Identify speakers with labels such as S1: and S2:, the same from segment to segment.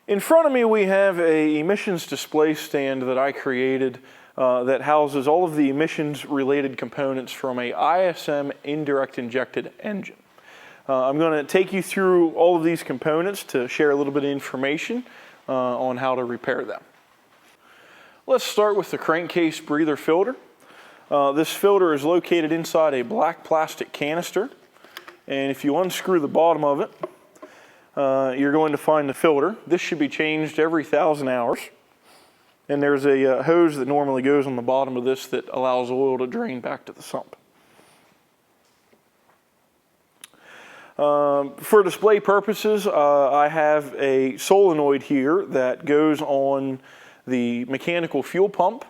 S1: In front of me we have a emissions display stand that I created that houses all of the emissions related components from a ISM indirect injected engine. I'm going to take you through all of these components to share a little bit of information on how to repair them. Let's start with the crankcase breather filter. This filter is located inside a black plastic canister, and if you unscrew the bottom of it, you're going to find the filter. This should be changed every 1,000 hours. And there's a hose that normally goes on the bottom of this that allows oil to drain back to the sump. For display purposes, I have a solenoid here that goes on the mechanical fuel pump.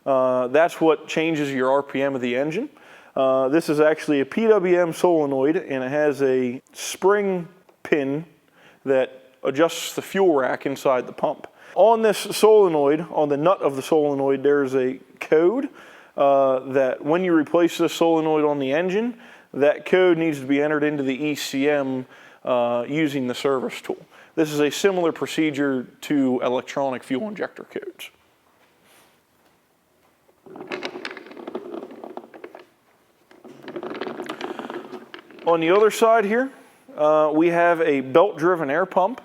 S1: That's what changes your RPM of the engine. This is actually a PWM solenoid, and it has a spring pin that adjusts the fuel rack inside the pump. On this solenoid, on the nut of the solenoid, there's a code that when you replace this solenoid on the engine, that code needs to be entered into the ECM using the service tool. This is a similar procedure to electronic fuel injector codes. On the other side here, we have a belt-driven air pump,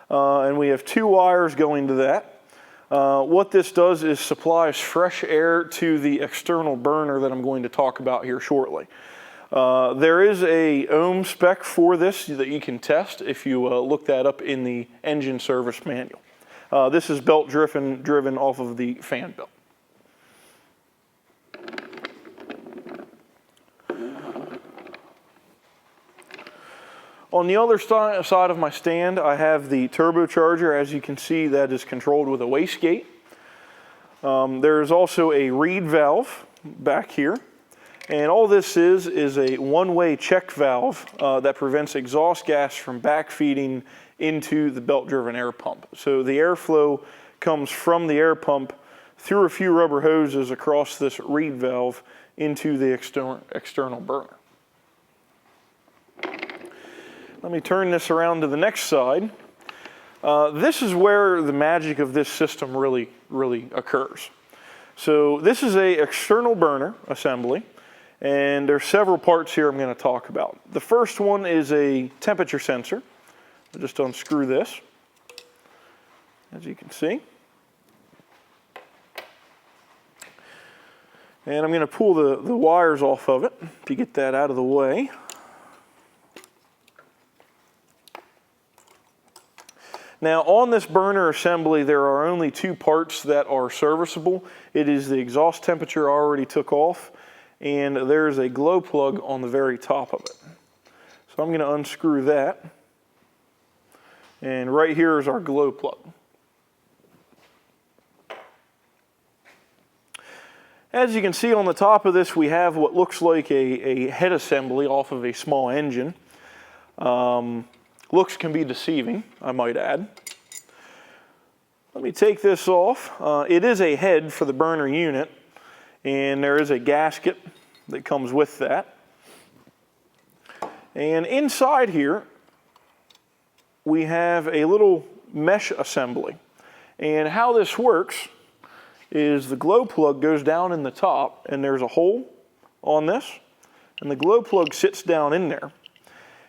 S1: and we have 2 wires going to that. What this does is supplies fresh air to the external burner that I'm going to talk about here shortly. There is a ohm spec for this that you can test if you look that up in the engine service manual. This is belt driven off of the fan belt. On the other side of my stand, I have the turbocharger. As you can see, that is controlled with a wastegate. There is also a reed valve back here. And all this is a one-way check valve that prevents exhaust gas from backfeeding into the belt-driven air pump. So the airflow comes from the air pump through a few rubber hoses across this reed valve into the external burner. Let me turn this around to the next side. This is where the magic of this system really occurs. So this is an external burner assembly, and there's several parts here I'm going to talk about. The first one is a temperature sensor. I'll just unscrew this, as you can see. And I'm going to pull the wires off of it to get that out of the way. Now on this burner assembly, there are only 2 parts that are serviceable. It is the exhaust temperature I already took off, and there's a glow plug on the very top of it. So I'm going to unscrew that. And right here is our glow plug. As you can see on the top of this, we have what looks like a head assembly off of a small engine. Looks can be deceiving, I might add. Let me take this off. It is a head for the burner unit, and there is a gasket that comes with that. And inside here, we have a little mesh assembly. And how this works is the glow plug goes down in the top, and there's a hole on this, and the glow plug sits down in there.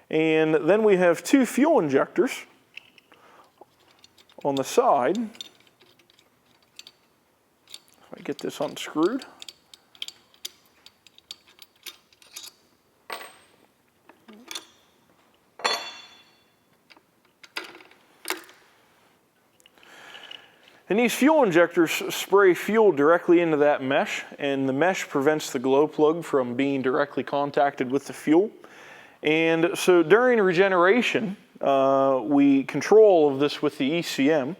S1: And then we have 2 fuel injectors on the side. If I get this unscrewed. And these fuel injectors spray fuel directly into that mesh, and the mesh prevents the glow plug from being directly contacted with the fuel. And so during regeneration, we control all of this with the ECM.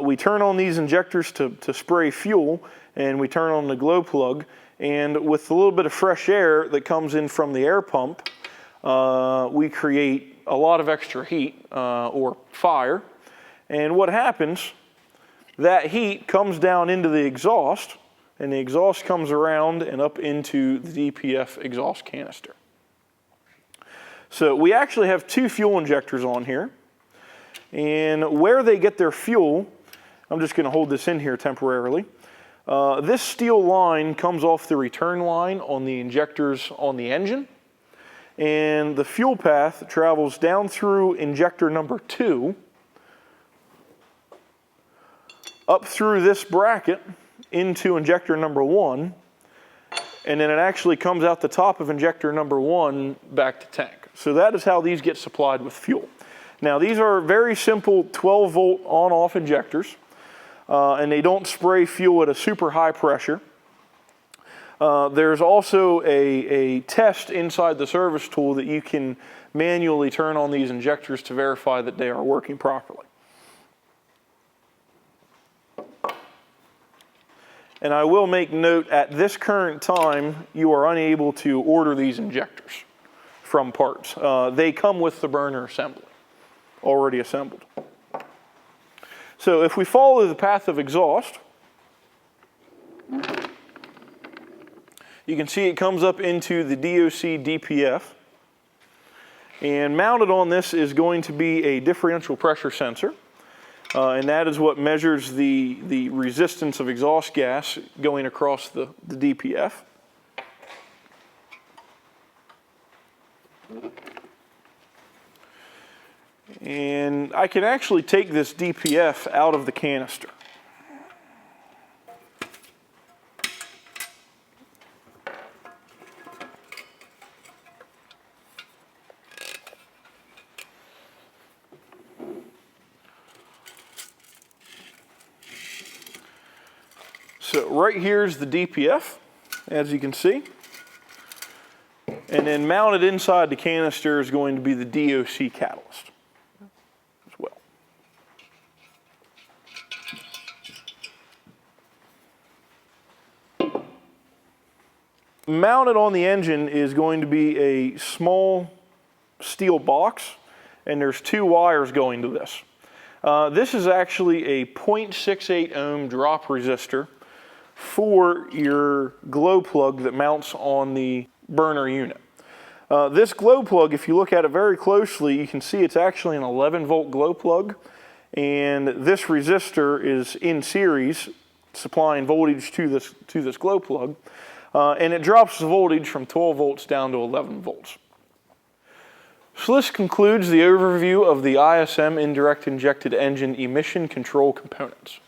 S1: We turn on these injectors to spray fuel, and we turn on the glow plug. And with a little bit of fresh air that comes in from the air pump, we create a lot of extra heat or fire. And what happens, that heat comes down into the exhaust, and the exhaust comes around and up into the DPF exhaust canister. So we actually have 2 fuel injectors on here, And where they get their fuel, I'm just going to hold this in here temporarily. This steel line comes off the return line on the injectors on the engine. And the fuel path travels down through injector number 2, up through this bracket into injector number 1, and then it actually comes out the top of injector number 1 back to tank. So that is how these get supplied with fuel. Now these are very simple 12-volt on-off injectors, and they don't spray fuel at a super high pressure. There's also a test inside the service tool that you can manually turn on these injectors to verify that they are working properly. And I will make note, at this current time, you are unable to order these injectors from parts. They come with the burner assembly, already assembled. So if we follow the path of exhaust, you can see it comes up into the DOC DPF. And mounted on this is going to be a differential pressure sensor. And that is what measures the resistance of exhaust gas going across the DPF. And I can actually take this DPF out of the canister. So right here is the DPF, as you can see. And then mounted inside the canister is going to be the DOC catalyst as well. Mounted on the engine is going to be a small steel box, and there's 2 wires going to this. This is actually a 0.68 ohm drop resistor for your glow plug that mounts on the burner unit. This glow plug, if you look at it very closely, you can see it's actually an 11-volt glow plug, and this resistor is in series supplying voltage to this glow plug, and it drops the voltage from 12 volts down to 11 volts. So this concludes the overview of the ISM indirect injected engine emission control components.